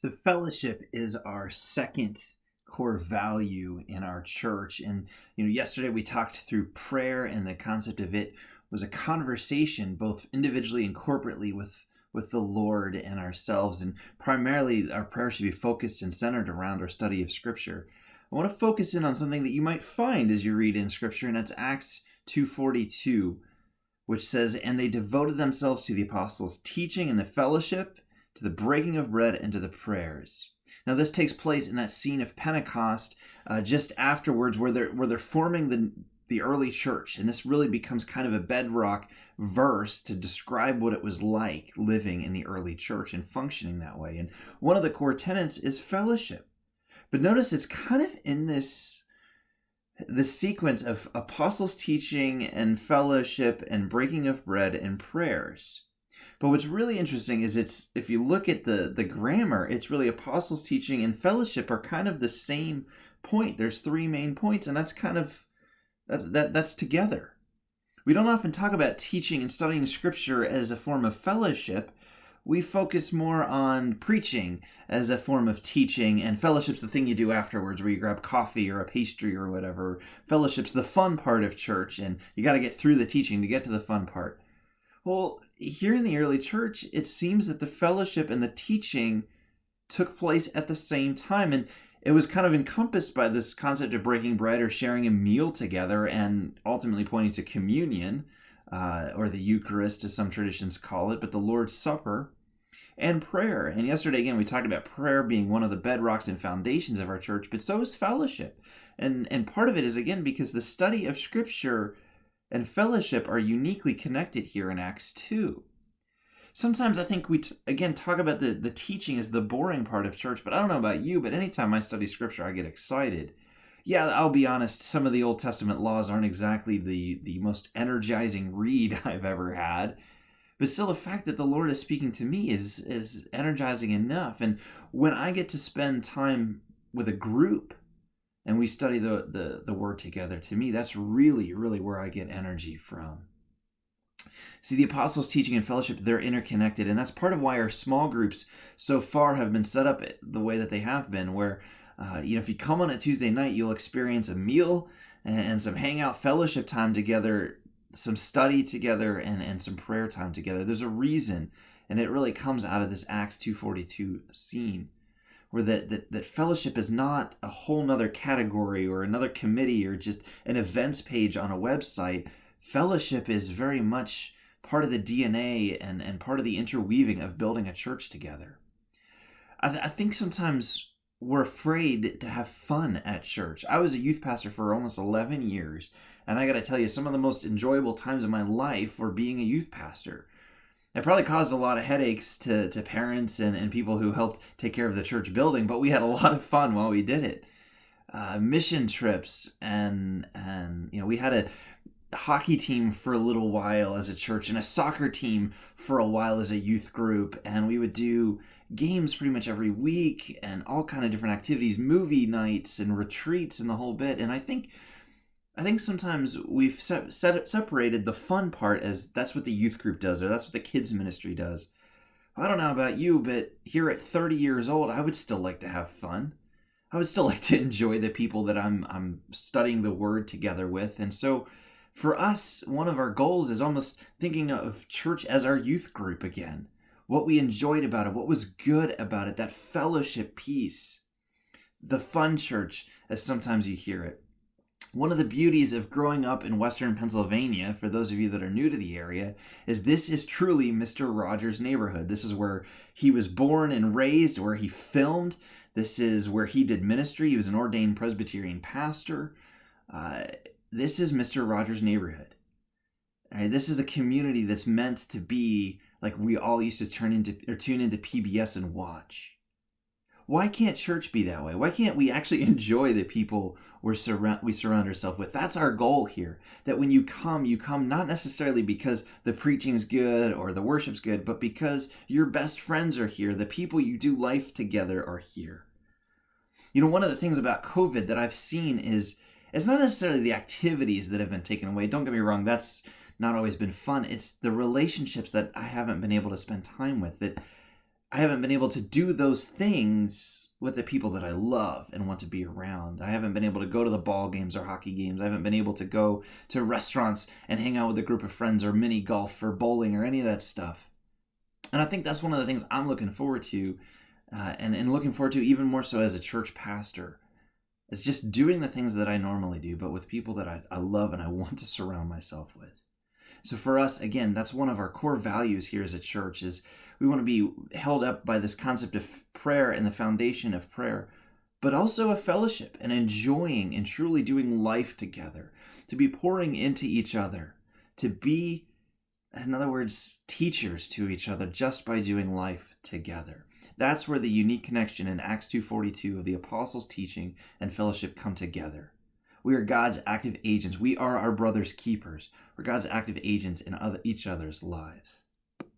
So, fellowship is our second core value in our church. And, yesterday we talked through prayer, and the concept of it was a conversation, both individually and corporately, with the Lord and ourselves. And primarily, our prayer should be focused and centered around our study of Scripture. I want to focus in on something that you might find as you read in Scripture, and that's Acts 2:42, which says, "And they devoted themselves to the apostles' teaching and the fellowship, to the breaking of bread, and to the prayers." Now, this takes place in that scene of Pentecost, just afterwards, where they're forming the early church, and this really becomes kind of a bedrock verse to describe what it was like living in the early church and functioning that way. And one of the core tenets is fellowship. But notice it's kind of in the sequence of apostles' teaching and fellowship and breaking of bread and prayers. But what's really interesting is if you look at the grammar, it's really apostles' teaching and fellowship are kind of the same point. There's three main points, and that's together. We don't often talk about teaching and studying Scripture as a form of fellowship. We focus more on preaching as a form of teaching, and fellowship's the thing you do afterwards, where you grab coffee or a pastry or whatever. Fellowship's the fun part of church, and you got to get through the teaching to get to the fun part. Well, here in the early church, it seems that the fellowship and the teaching took place at the same time, and it was kind of encompassed by this concept of breaking bread or sharing a meal together, and ultimately pointing to communion, or the Eucharist, as some traditions call it, but the Lord's Supper, and prayer. And yesterday, again, we talked about prayer being one of the bedrocks and foundations of our church, but so is fellowship. And part of it is, again, because the study of Scripture and fellowship are uniquely connected here in Acts 2. Sometimes I think we, again, talk about the teaching as the boring part of church, but I don't know about you, but anytime I study Scripture, I get excited. Yeah, I'll be honest, some of the Old Testament laws aren't exactly the most energizing read I've ever had, but still the fact that the Lord is speaking to me is energizing enough. And when I get to spend time with a group and we study the Word together, to me, that's really, really where I get energy from. See, the apostles' teaching and fellowship, they're interconnected, and that's part of why our small groups so far have been set up the way that they have been, where, if you come on a Tuesday night, you'll experience a meal and some hangout fellowship time together, some study together, and some prayer time together. There's a reason, and it really comes out of this Acts 2:42 scene, where that fellowship is not a whole nother category or another committee or just an events page on a website. Fellowship is very much part of the DNA and part of the interweaving of building a church together. I think sometimes we're afraid to have fun at church. I was a youth pastor for almost 11 years, and I got to tell you, some of the most enjoyable times of my life were being a youth pastor. It probably caused a lot of headaches to parents and people who helped take care of the church building, but we had a lot of fun while we did it. Mission trips, and we had a hockey team for a little while as a church and a soccer team for a while as a youth group, and we would do games pretty much every week and all kind of different activities, movie nights and retreats and the whole bit. And I think sometimes we've separated the fun part as that's what the youth group does, or that's what the kids ministry does. I don't know about you, but here at 30 years old, I would still like to have fun. I would still like to enjoy the people that I'm studying the Word together with. And so for us, one of our goals is almost thinking of church as our youth group again. What we enjoyed about it, what was good about it, that fellowship piece. The fun church, as sometimes you hear it. One of the beauties of growing up in Western Pennsylvania, for those of you that are new to the area, is this is truly Mr. Rogers' neighborhood. This is where he was born and raised, where he filmed. This is where he did ministry. He was an ordained Presbyterian pastor. This is Mr. Rogers' neighborhood. All right, this is a community that's meant to be like we all used to tune into PBS and watch. Why can't church be that way? Why can't we actually enjoy the people we surround ourselves with? That's our goal here. That when you come not necessarily because the preaching's good or the worship's good, but because your best friends are here. The people you do life together are here. One of the things about COVID that I've seen is it's not necessarily the activities that have been taken away. Don't get me wrong, that's not always been fun. It's the relationships that I haven't been able to spend time with. That I haven't been able to do those things with the people that I love and want to be around. I haven't been able to go to the ball games or hockey games. I haven't been able to go to restaurants and hang out with a group of friends or mini golf or bowling or any of that stuff. And I think that's one of the things I'm looking forward to, and looking forward to even more so as a church pastor, is just doing the things that I normally do, but with people that I love and I want to surround myself with. So for us, again, that's one of our core values here as a church, is we want to be held up by this concept of prayer and the foundation of prayer, but also a fellowship and enjoying and truly doing life together, to be pouring into each other, to be, in other words, teachers to each other just by doing life together. That's where the unique connection in Acts 2:42 of the apostles' teaching and fellowship come together. We are God's active agents. We are our brother's keepers. We're God's active agents in each other's lives.